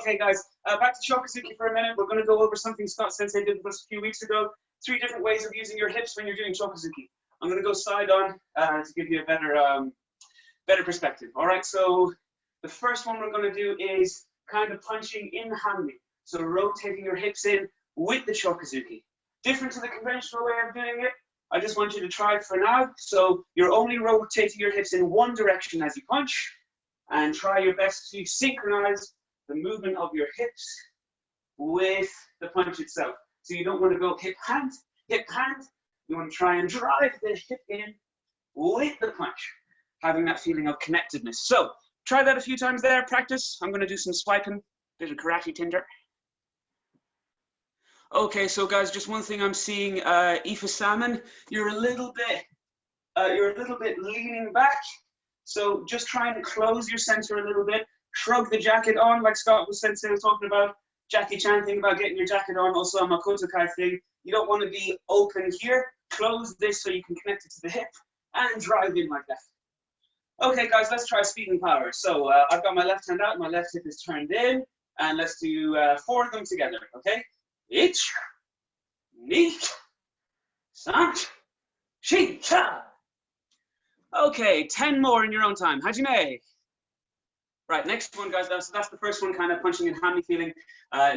Okay, guys, back to Choku for a minute. We're going to go over something Scott Sensei did with us a few weeks ago. 3 different ways of using your hips when you're doing Choku. I'm going to go side on to give you a better perspective. All right, so the first one we're going to do is kind of punching in handy. So rotating your hips in with the Choku. Different to the conventional way of doing it. I just want you to try it for now. So you're only rotating your hips in one direction as you punch, and try your best to synchronize the movement of your hips with the punch itself. So you don't want to go hip, hand. You want to try and drive the hip in with the punch, having that feeling of connectedness. So try that a few times there, practice. I'm going to do some swiping, bit of karate tinder. Okay, so guys, just one thing I'm seeing, Aoife Salmon, you're a little bit leaning back. So just try and close your center a little bit. Shrug the jacket on, like Scott was Sensei was talking about. Jackie Chan thing about getting your jacket on, also a Makoto Kai thing. You don't want to be open here. Close this so you can connect it to the hip and drive in like that. Okay, guys, let's try speed and power. So I've got my left hand out, my left hip is turned in, and let's do 4 of them together, okay? 1, 2, 3, 4. Okay, 10 more in your own time. Hajime. Right, next one, guys. That's the first one, kind of punching and hammy feeling.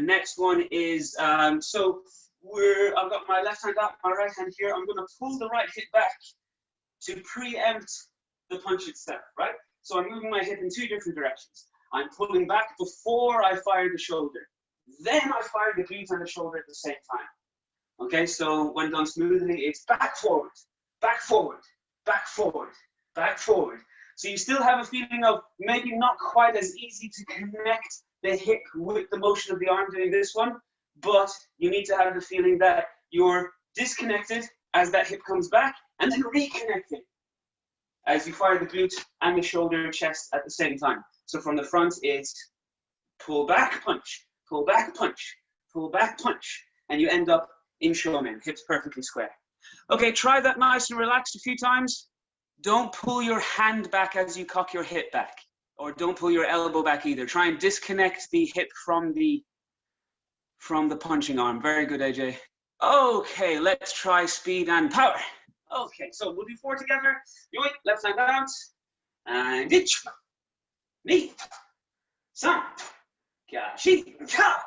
Next one is, I've got my left hand out, my right hand here. I'm going to pull the right hip back to preempt the punch itself, right? So I'm moving my hip in 2 different directions. I'm pulling back before I fire the shoulder. Then I fire the glute and the shoulder at the same time. Okay, so when done smoothly, it's back, forward, back, forward, back, forward, back, forward. So you still have a feeling of maybe not quite as easy to connect the hip with the motion of the arm doing this one, but you need to have the feeling that you're disconnected as that hip comes back and then reconnecting as you fire the glute and the shoulder and chest at the same time. So from the front, it's pull back, punch, pull back, punch, pull back, punch, and you end up in shomen, hips perfectly square. Okay, try that nice and relaxed a few times. Don't pull your hand back as you cock your hip back, or don't pull your elbow back either. Try and disconnect the hip from the punching arm. Very good, AJ. Okay, let's try speed and power. Okay, so we'll do 4 together. Yoink, left hand out, and itch, knee, san, gashi, ka.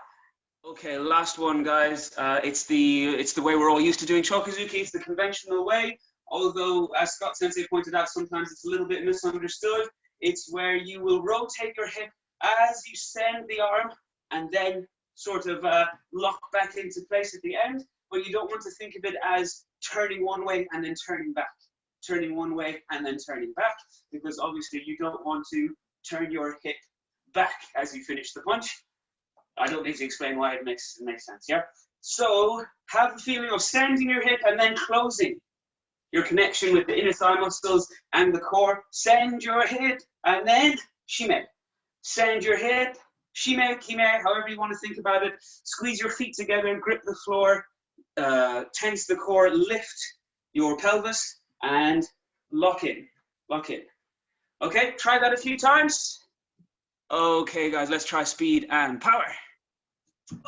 Okay, last one, guys. It's the way we're all used to doing Chokuzuki. It's the conventional way. Although, as Scott Sensei pointed out, sometimes it's a little bit misunderstood. It's where you will rotate your hip as you send the arm and then sort of lock back into place at the end. But you don't want to think of it as turning one way and then turning back. Turning one way and then turning back, because obviously you don't want to turn your hip back as you finish the punch. I don't need to explain why it makes sense, yeah? So have the feeling of sending your hip and then closing your connection with the inner thigh muscles and the core. Send your hip and then shime. Send your hip, shime, kime, however you want to think about it. Squeeze your feet together and grip the floor. Tense the core, lift your pelvis and lock in, lock in. Okay, try that a few times. Okay, guys, let's try speed and power.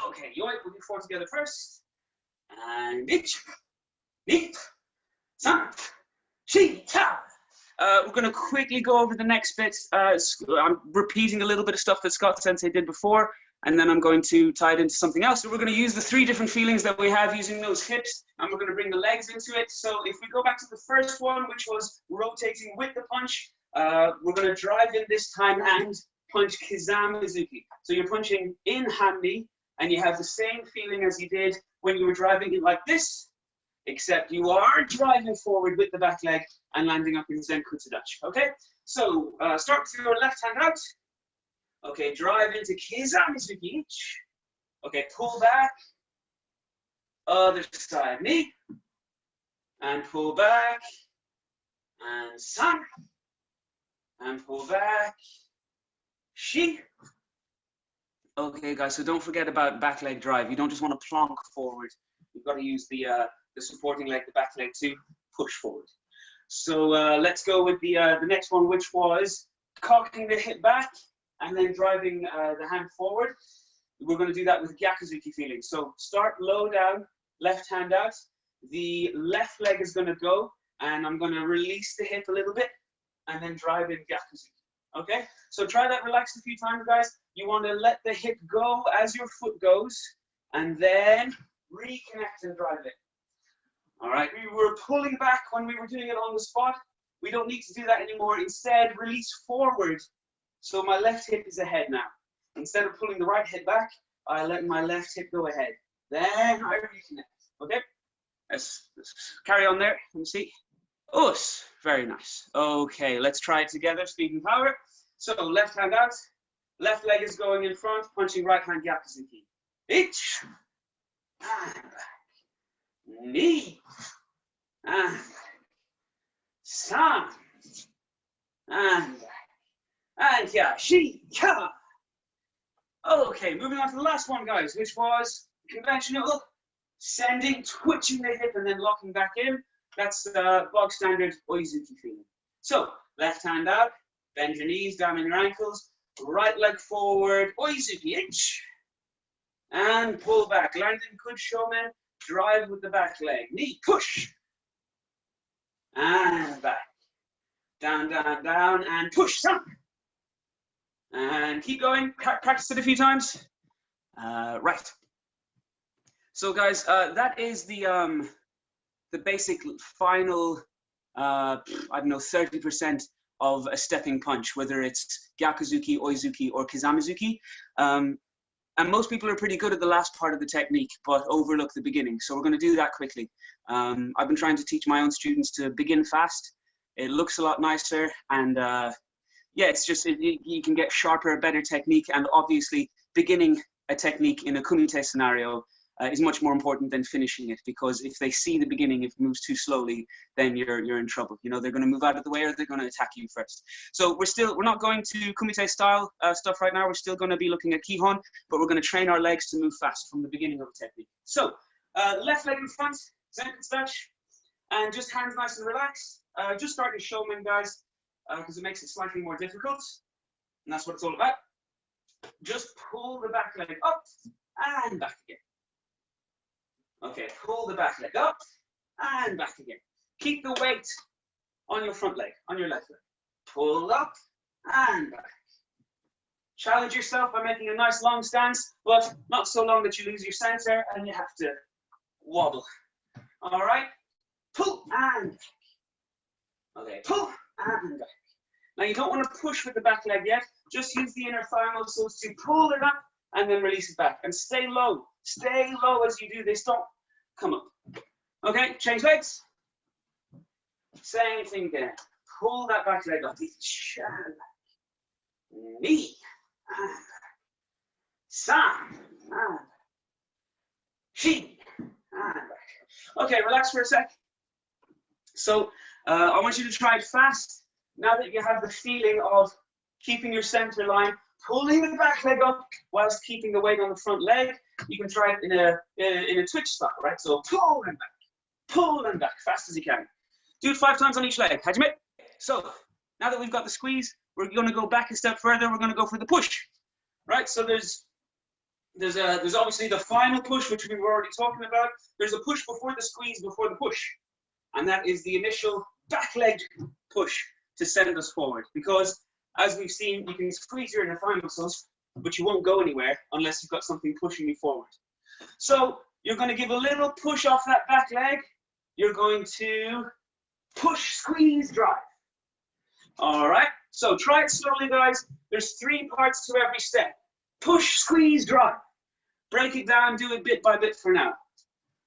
Okay, yoink, we'll do 4 together first. And itch, neat, san, shi, ta. We're going to quickly go over the next bit. I'm repeating a little bit of stuff that Scott Sensei did before, and then I'm going to tie it into something else. So we're going to use the 3 different feelings that we have using those hips, and we're going to bring the legs into it. So if we go back to the first one, which was rotating with the punch, we're going to drive in this time and punch Kizamizuki. So you're punching in handy, and you have the same feeling as you did when you were driving it like this, except you are driving forward with the back leg and landing up in Zen Kutsudachi, okay? So start with your left hand out. Okay, drive into Kizamizuki. Okay, pull back. Other side, knee. And pull back. And san. And pull back. Shi. Okay, guys, so don't forget about back leg drive. You don't just want to plonk forward. You've got to use the supporting leg, the back leg, to push forward. So let's go with the next one, which was cocking the hip back and then driving the hand forward. We're going to do that with Gyakuzuki feeling. So start low down, left hand out. The left leg is going to go, and I'm going to release the hip a little bit, and then drive in Gyakuzuki. Okay? So try that relaxed a few times, guys. You want to let the hip go as your foot goes, and then reconnect and drive it. All right? We were pulling back when we were doing it on the spot. We don't need to do that anymore. Instead, release forward. So my left hip is ahead now. Instead of pulling the right hip back, I let my left hip go ahead. Then I reconnect. Okay? Let's carry on there. Let me see. Us. Very nice. Okay, let's try it together. Speed and power. So left hand out. Left leg is going in front, punching right hand Gyakuzuki. Ich. And back. Ni. And back. San. And back. And yeah, she. Yeah. Okay, moving on to the last one, guys, which was conventional sending, twitching the hip, and then locking back in. That's bog standard Oizuki feeling. So, left hand out, bend your knees, down on your ankles, right leg forward, Oizuki, inch, and pull back. Land in good showman, drive with the back leg, knee, push, and back. Down, down, down, and push, sunk. And keep going, practice it a few times. Right. So guys, that is the basic final, I don't know, 30% of a stepping punch, whether it's Gyakuzuki, Oizuki, or Kizamizuki. And most people are pretty good at the last part of the technique, but overlook the beginning. So we're going to do that quickly. I've been trying to teach my own students to begin fast. It looks a lot nicer, and yeah, it's just, you can get sharper, better technique, and obviously beginning a technique in a kumite scenario is much more important than finishing it, because if they see the beginning, if it moves too slowly, then you're in trouble. You know, they're going to move out of the way, or they're going to attack you first. So we're not going to kumite style stuff right now. We're still going to be looking at kihon, but we're going to train our legs to move fast from the beginning of the technique. So left leg in front, Zenkan touch, and just hands nice and relaxed. Just start your showman, guys, because it makes it slightly more difficult, and that's what it's all about. Just pull the back leg up and back again. Okay, pull the back leg up and back again. Keep the weight on your front leg, on your left leg. Pull up and back. Challenge yourself by making a nice long stance, but not so long that you lose your center and you have to wobble. All right, pull and back. Okay, pull and back. Now you don't want to push with the back leg yet. Just use the inner thigh muscles to pull it up and then release it back. And stay low. Stay low as you do this. Don't come up. Okay, change legs. Same thing again. Pull that back leg up. Knee. And back. San. And back. Shin. And back. Okay, relax for a sec. So I want you to try it fast. Now that you have the feeling of keeping your center line, pulling the back leg up whilst keeping the weight on the front leg, you can try it in a twitch style, right? So pull and back, fast as you can. Do it 5 times on each leg. Hajime. So now that we've got the squeeze, we're going to go back a step further. We're going to go for the push, right? So there's obviously the final push, which we were already talking about. There's a push before the squeeze, before the push, and that is the initial back leg push to send us forward, because as we've seen, you can squeeze your inner thigh muscles, but you won't go anywhere unless you've got something pushing you forward. So you're going to give a little push off that back leg. You're going to push, squeeze, drive. All right, so try it slowly, guys. There's 3 parts to every step. Push, squeeze, drive. Break it down, do it bit by bit for now.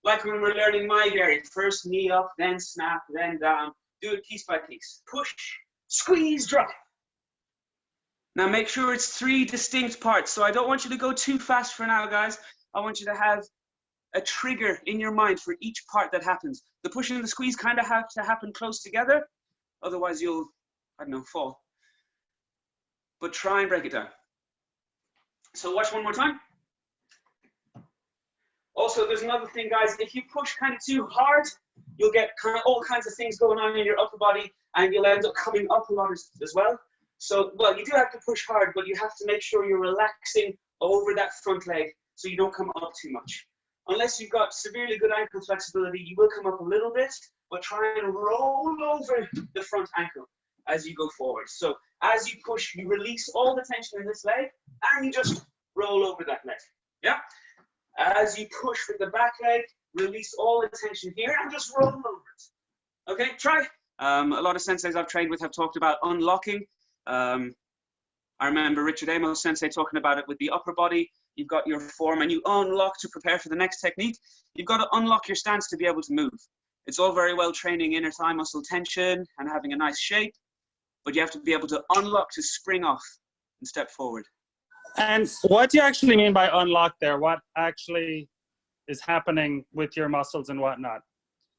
Like when we're learning Maigari, first knee up, then snap, then down. Do it piece by piece. Push, squeeze, drive. Now make sure it's 3 distinct parts. So I don't want you to go too fast for now, guys. I want you to have a trigger in your mind for each part that happens. The push and the squeeze kind of have to happen close together. Otherwise you'll, I don't know, fall. But try and break it down. So watch one more time. Also, there's another thing, guys. If you push kind of too hard, you'll get kind of all kinds of things going on in your upper body, and you'll end up coming up a lot as well. So, well, you do have to push hard, but you have to make sure you're relaxing over that front leg so you don't come up too much. Unless you've got severely good ankle flexibility, you will come up a little bit, but try and roll over the front ankle as you go forward. So as you push, you release all the tension in this leg, and you just roll over that leg. Yeah? As you push with the back leg, release all the tension here, and just roll over it. Okay, try. A lot of senseis I've trained with have talked about unlocking. I remember Richard Amos Sensei talking about it with the upper body. You've got your form and you unlock to prepare for the next technique. You've got to unlock your stance to be able to move. It's all very well training inner thigh muscle tension and having a nice shape, but you have to be able to unlock to spring off and step forward. And what do you actually mean by unlock there? What actually is happening with your muscles and whatnot?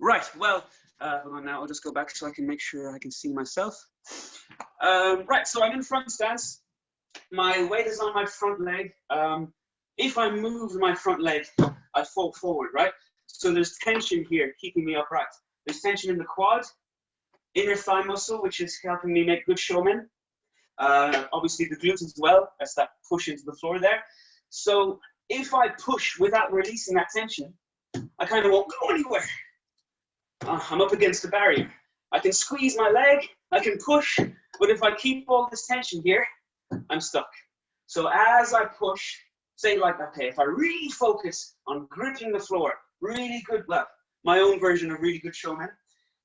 Right, well, hold on now, I'll just go back so I can make sure I can see myself. Right, so I'm in front stance. My weight is on my front leg. If I move my front leg, I fall forward, right? So there's tension here keeping me upright. There's tension in the quad, inner thigh muscle, which is helping me make good showmen. Obviously the glutes as well, that's that push into the floor there. So if I push without releasing that tension, I kind of won't go anywhere. I'm up against a barrier. I can squeeze my leg, I can push, but if I keep all this tension here, I'm stuck. So as I push, say like that, okay, if I really focus on gripping the floor, really good, well, my own version of really good showman,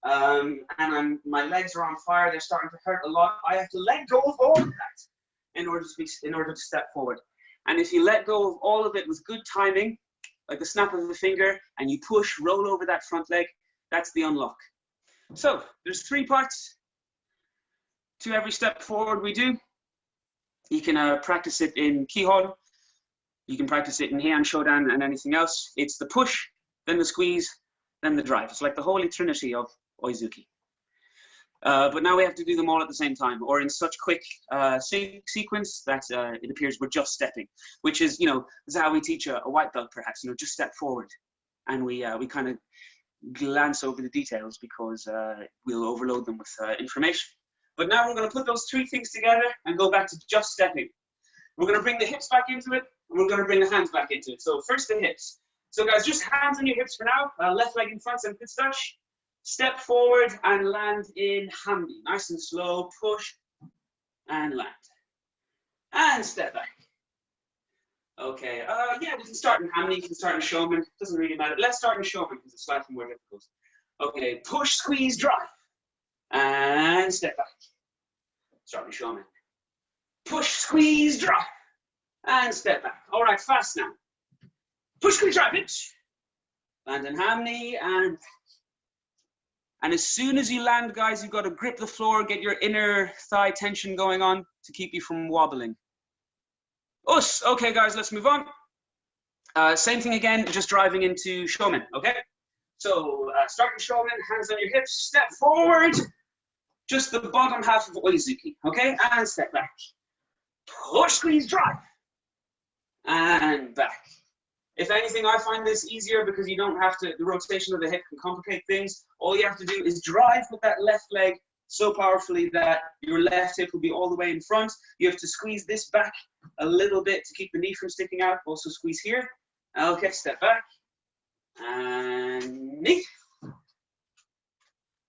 and my legs are on fire, they're starting to hurt a lot, I have to let go of all of that in order to step forward. And if you let go of all of it with good timing, like the snap of the finger, and you push, roll over that front leg, that's the unlock. So there's 3 parts to every step forward we do. You can practice it in Kihon, you can practice it in Heian Shodan and anything else. It's the push, then the squeeze, then the drive. It's like the holy trinity of Oizuki. But now we have to do them all at the same time, or in such quick sequence that it appears we're just stepping, which is, you know, this is how we teach a white belt perhaps, you know, just step forward. And we kind of glance over the details because we'll overload them with information. But now we're going to put those 3 things together and go back to just stepping. We're going to bring the hips back into it, and we're going to bring the hands back into it. So first the hips. So guys, just hands on your hips for now. Left leg in front and pitch touch. Step forward and land in hamdi. Nice and slow, push and land. And step back. Okay, yeah, we can start in hamdi, you can start in showman. Doesn't really matter. Let's start in showman because it's slightly more difficult. Okay, push, squeeze, drive. And step back. Start in showman. Push, squeeze, drive. And step back. All right, fast now. Push, squeeze, drive, pitch. Land in hamdi and back. And as soon as you land, guys, you've got to grip the floor, get your inner thigh tension going on to keep you from wobbling. Us. Okay, guys, let's move on. Same thing again, just driving into showman, okay? So starting showman, hands on your hips, step forward, just the bottom half of Oizuki, okay? And step back. Push, squeeze, drive. And back. If anything, I find this easier because you don't have to, the rotation of the hip can complicate things. All you have to do is drive with that left leg so powerfully that your left hip will be all the way in front. You have to squeeze this back a little bit to keep the knee from sticking out. Also squeeze here. Okay, step back. And knee.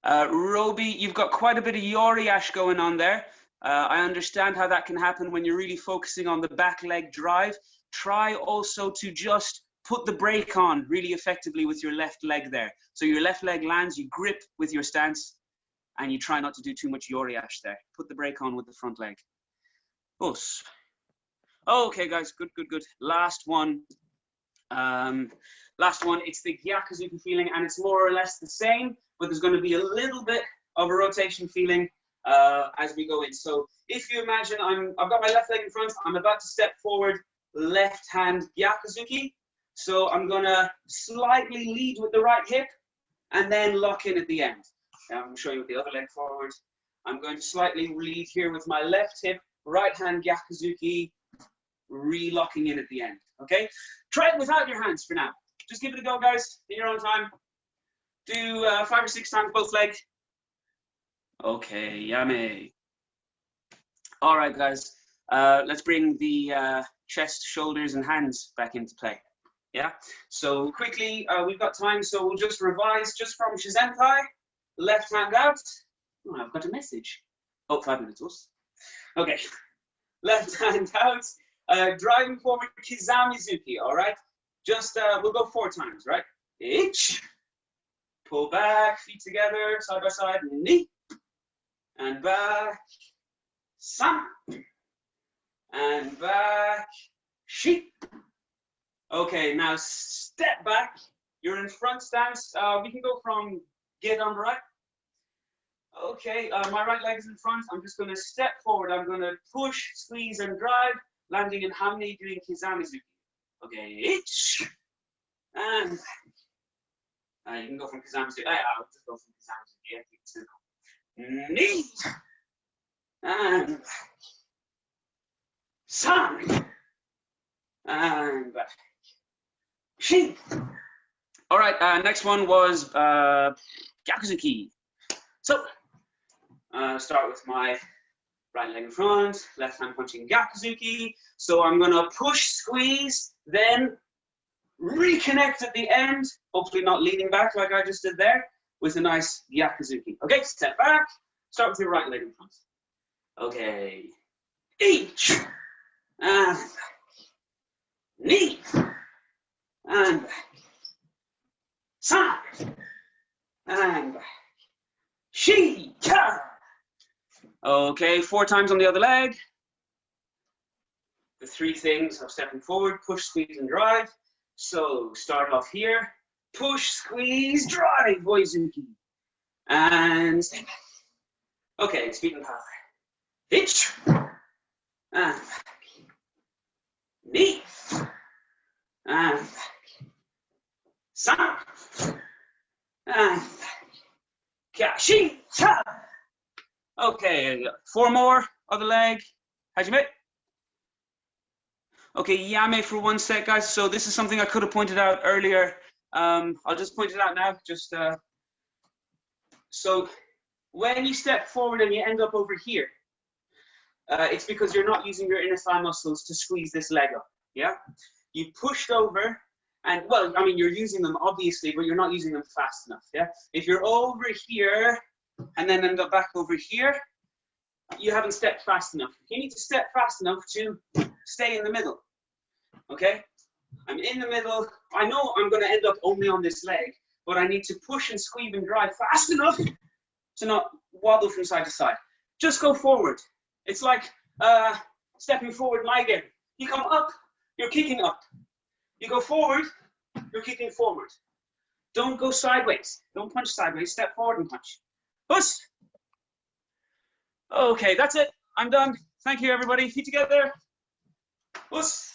Roby, you've got quite a bit of yoriash going on there. I understand how that can happen when you're really focusing on the back leg drive. Try also to just put the brake on really effectively with your left leg there. So your left leg lands, you grip with your stance, and you try not to do too much yoriash there. Put the brake on with the front leg. Us. Okay, guys, good, good, good. Last one. It's the Gyakuzuki feeling, and it's more or less the same, but there's going to be a little bit of a rotation feeling as we go in. So if you imagine I've got my left leg in front, I'm about to step forward, left hand Gyakuzuki. So I'm going to slightly lead with the right hip and then lock in at the end. Now I'm going to show you with the other leg forward. I'm going to slightly lead here with my left hip, right hand Gyakuzuki, re-locking in at the end. Okay? Try it without your hands for now. Just give it a go, guys, in your own time. Do 5 or 6 times both legs. Okay, yame. All right, guys. Let's bring the chest, shoulders, and hands back into play. Yeah. So quickly, we've got time, so we'll just revise just from Shizenpai. Left hand out. Oh, I've got a message. Oh, 5 minutes. Us. Okay. Left hand out. Driving forward, Kizami Zuki. All right. Just we'll go 4 times, right? Ich. Pull back, feet together, side by side. Ni. And back. San. And back. Shi. Okay, now step back. You're in front stance. We can go from get on the right. Okay, my right leg is in front. I'm just going to step forward. I'm going to push, squeeze, and drive, landing in Hamni, doing Kizami Zuki. Okay, ich. And you can go from Kizami Zuki. I'll just go from Kizami Zuki. I think it's simple. Ni. And san. And back. Shi. All right, next one was Gyakuzuki. So, start with my right leg in front, left hand punching Gyakuzuki. So I'm gonna push, squeeze, then reconnect at the end, hopefully not leaning back like I just did there, with a nice Gyakuzuki. Okay, step back, start with your right leg in front. Okay, each, and back. Knee, and back. Side, and back. Shi, ka. Okay, 4 times on the other leg. The 3 things of stepping forward, push, squeeze, and drive. So start off here. Push, squeeze, drive, Voizuki. And step back. Okay, speed and power. Hitch. And back. Knee. And back. San. And back. Kashi. Cha. Okay, 4 more. Other leg. Hajime. Okay, Yame for 1 sec, guys. So this is something I could have pointed out earlier. I'll just point it out now. Just so when you step forward and you end up over here, it's because you're not using your inner thigh muscles to squeeze this leg up. Yeah, you pushed over, and well, I mean, you're using them obviously, but you're not using them fast enough. Yeah, if you're over here and then end up back over here, you haven't stepped fast enough. You need to step fast enough to stay in the middle. Okay, I'm in the middle. I know I'm going to end up only on this leg, but I need to push and squeeze and drive fast enough to not wobble from side to side. Just go forward. It's like stepping forward Liger. You come up, you're kicking up. You go forward, you're kicking forward. Don't go sideways. Don't punch sideways. Step forward and punch. Push. Okay, that's it. I'm done. Thank you, everybody. Feet together. Push.